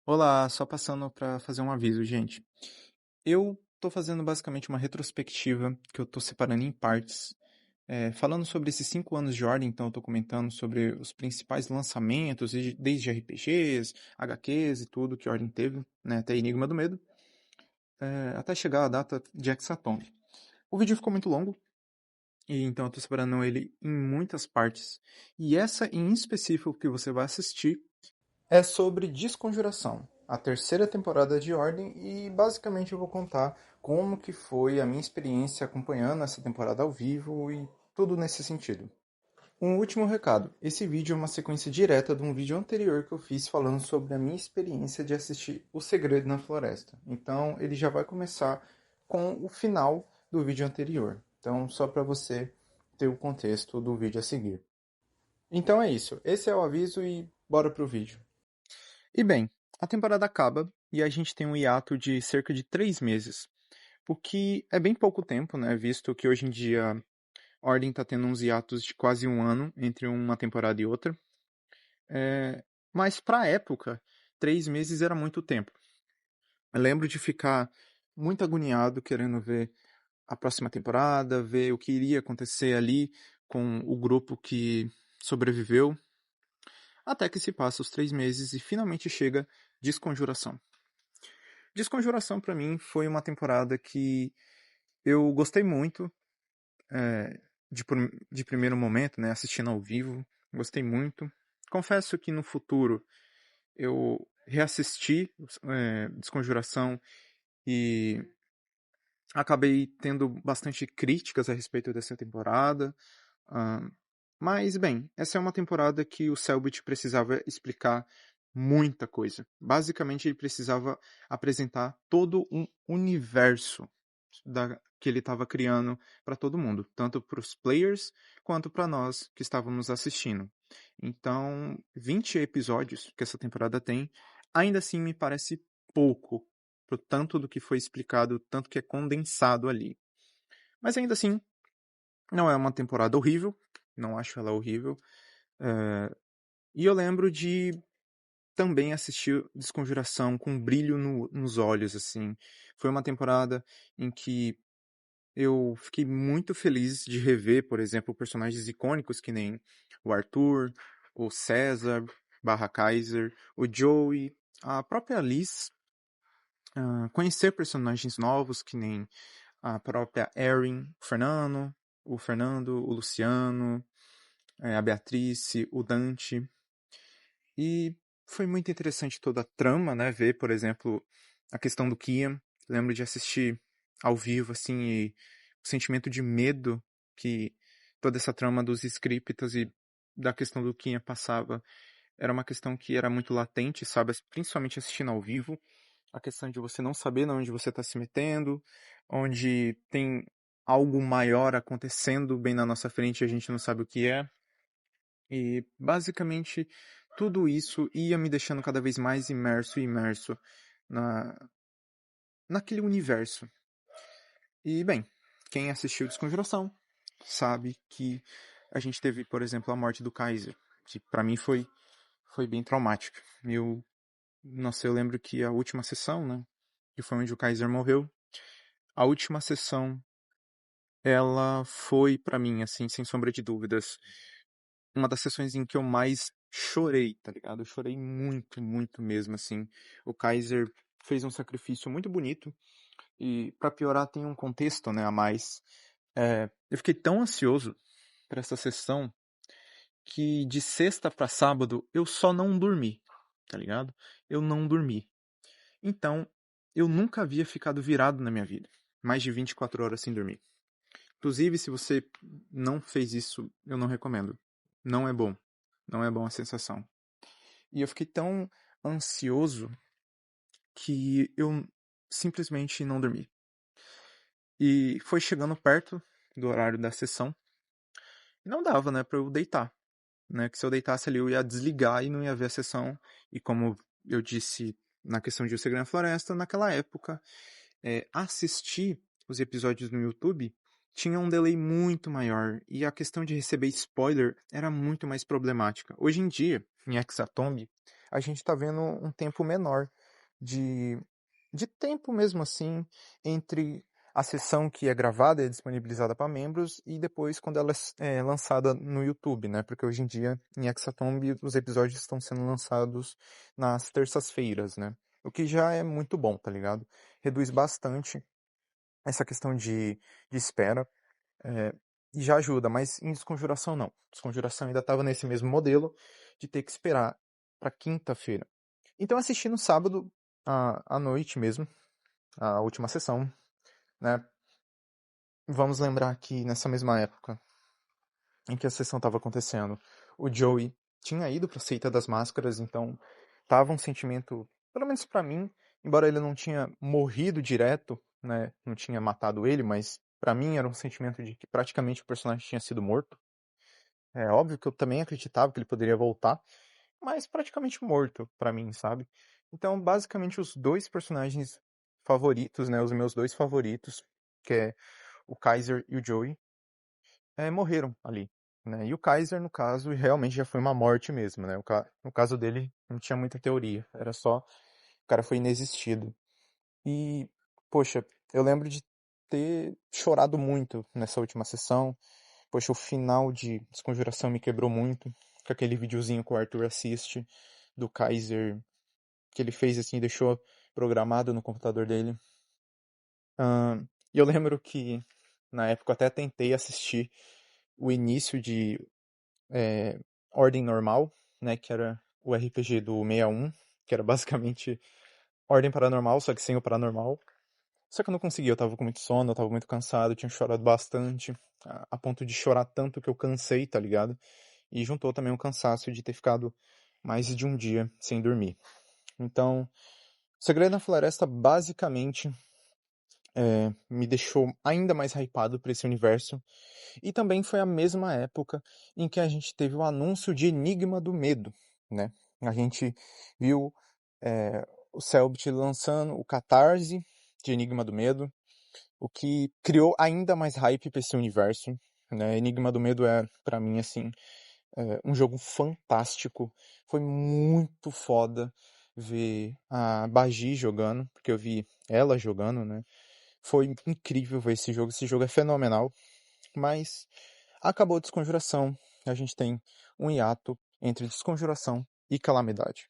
Olá, só passando para fazer um aviso, gente. Eu tô fazendo basicamente uma retrospectiva que eu tô separando em partes, falando sobre esses 5 anos de Ordem. Então eu tô comentando sobre os principais lançamentos, desde RPGs, HQs e tudo que a Ordem teve, né, até Enigma do Medo, até chegar a data de Hexatomb. O vídeo ficou muito longo, e então eu tô separando ele em muitas partes, e essa em específico que você vai assistir é sobre Desconjuração, a terceira temporada de Ordem, e basicamente eu vou contar como que foi a minha experiência acompanhando essa temporada ao vivo e tudo nesse sentido. Um último recado, esse vídeo é uma sequência direta de um vídeo anterior que eu fiz falando sobre a minha experiência de assistir O Segredo na Floresta. Então ele já vai começar com o final do vídeo anterior. Então só para você ter o contexto do vídeo a seguir. Então é isso, esse é o aviso e bora pro vídeo. E bem, a temporada acaba e a gente tem um hiato de cerca de 3 meses, o que é bem pouco tempo, né? Visto que hoje em dia a Ordem está tendo uns hiatos de quase um ano entre uma temporada e outra. Mas para a época, 3 meses era muito tempo. Eu lembro de ficar muito agoniado querendo ver a próxima temporada, ver o que iria acontecer ali com o grupo que sobreviveu, até que se passa os 3 meses e finalmente chega Desconjuração. Desconjuração pra mim foi uma temporada que eu gostei muito de primeiro momento, né, assistindo ao vivo, gostei muito. Confesso que no futuro eu reassisti Desconjuração e acabei tendo bastante críticas a respeito dessa temporada. ah, mas, bem, essa é uma temporada que o Selbit precisava explicar muita coisa. Basicamente, ele precisava apresentar todo um universo que ele estava criando para todo mundo, tanto para os players quanto para nós que estávamos assistindo. Então, 20 episódios que essa temporada tem, ainda assim me parece pouco pro tanto do que foi explicado, tanto que é condensado ali. Mas ainda assim, não é uma temporada horrível, não acho ela horrível. E eu lembro de também assistir Desconjuração com um brilho nos olhos, assim. Foi uma temporada em que eu fiquei muito feliz de rever, por exemplo, personagens icônicos que nem o Arthur, o César, barra Kaiser, o Joey, a própria Liz. Conhecer personagens novos que nem a própria Erin, o Fernando, o Luciano, a Beatrice, o Dante. E foi muito interessante toda a trama, né? Ver, por exemplo, a questão do Kian. Lembro de assistir ao vivo, assim, e o sentimento de medo que toda essa trama dos scriptas e da questão do Kian passava era uma questão que era muito latente, sabe? Principalmente assistindo ao vivo. A questão de você não saber onde você está se metendo, onde tem algo maior acontecendo bem na nossa frente e a gente não sabe o que é. E basicamente tudo isso ia me deixando cada vez mais imerso e imerso na, naquele universo. E bem, quem assistiu Desconjuração sabe que a gente teve, por exemplo, a morte do Kaiser, que pra mim foi bem traumática. Nossa, eu lembro que a última sessão, né, que foi onde o Kaiser morreu, a última sessão, ela foi pra mim, assim, sem sombra de dúvidas, uma das sessões em que eu mais chorei, tá ligado? Eu chorei muito, muito mesmo, assim. O Kaiser fez um sacrifício muito bonito e, pra piorar, tem um contexto, né, a mais. Eu fiquei tão ansioso pra essa sessão que de sexta pra sábado eu só não dormi, tá ligado? Eu não dormi. Então, eu nunca havia ficado virado na minha vida. Mais de 24 horas sem dormir. Inclusive, se você não fez isso, eu não recomendo. Não é bom. Não é bom a sensação. E eu fiquei tão ansioso que eu simplesmente não dormi. E foi chegando perto do horário da sessão. E não dava, né, pra eu deitar. Né? Que se eu deitasse ali, eu ia desligar e não ia ver a sessão. E como eu disse na questão de O Segredo na Floresta, naquela época, assistir os episódios no YouTube tinha um delay muito maior e a questão de receber spoiler era muito mais problemática. Hoje em dia, em Hexatomb, a gente tá vendo um tempo menor de, de tempo mesmo assim entre a sessão que é gravada e disponibilizada para membros e depois quando ela é lançada no YouTube, né? Porque hoje em dia em Hexatomb os episódios estão sendo lançados nas terças-feiras, né? O que já é muito bom, tá ligado? Reduz bastante essa questão de espera. É, e já ajuda, mas em Desconjuração não. Desconjuração ainda estava nesse mesmo modelo de ter que esperar para quinta-feira. Então assisti no sábado à noite mesmo, a última sessão, né? Vamos lembrar que nessa mesma época em que a sessão estava acontecendo, o Joey tinha ido para a Seita das Máscaras, então tava um sentimento, pelo menos para mim, embora ele não tinha morrido direto, né? Não tinha matado ele, mas para mim era um sentimento de que praticamente o personagem tinha sido morto. É óbvio que eu também acreditava que ele poderia voltar, mas praticamente morto pra mim, sabe? Então, basicamente, os dois personagens favoritos, né? Os meus dois favoritos, que é o Kaiser e o Joey, morreram ali, né? E o Kaiser, no caso, realmente já foi uma morte mesmo, né? No caso dele, não tinha muita teoria, era só o cara foi inexistido. E, poxa, eu lembro de ter chorado muito nessa última sessão. Poxa, o final de Desconjuração me quebrou muito. Com aquele videozinho que o Arthur assiste do Kaiser, que ele fez assim, deixou programado no computador dele. E eu lembro que na época eu até tentei assistir o início de Ordem Normal, né? Que era o RPG do 61, que era basicamente Ordem Paranormal, só que sem o Paranormal. Só que eu não conseguia, eu tava com muito sono, eu tava muito cansado, eu tinha chorado bastante, a ponto de chorar tanto que eu cansei, tá ligado? E juntou também o cansaço de ter ficado mais de um dia sem dormir. Então, Segredo na Floresta basicamente me deixou ainda mais hypado por esse universo. E também foi a mesma época em que a gente teve o anúncio de Enigma do Medo, né? A gente viu o Cellbit lançando o Catarse de Enigma do Medo, o que criou ainda mais hype para esse universo, né? Enigma do Medo é, para mim, assim, um jogo fantástico. Foi muito foda ver a Bagi jogando, porque eu vi ela jogando, né? Foi incrível ver esse jogo. Esse jogo é fenomenal. Mas acabou Desconjuração. A gente tem um hiato entre Desconjuração e Calamidade.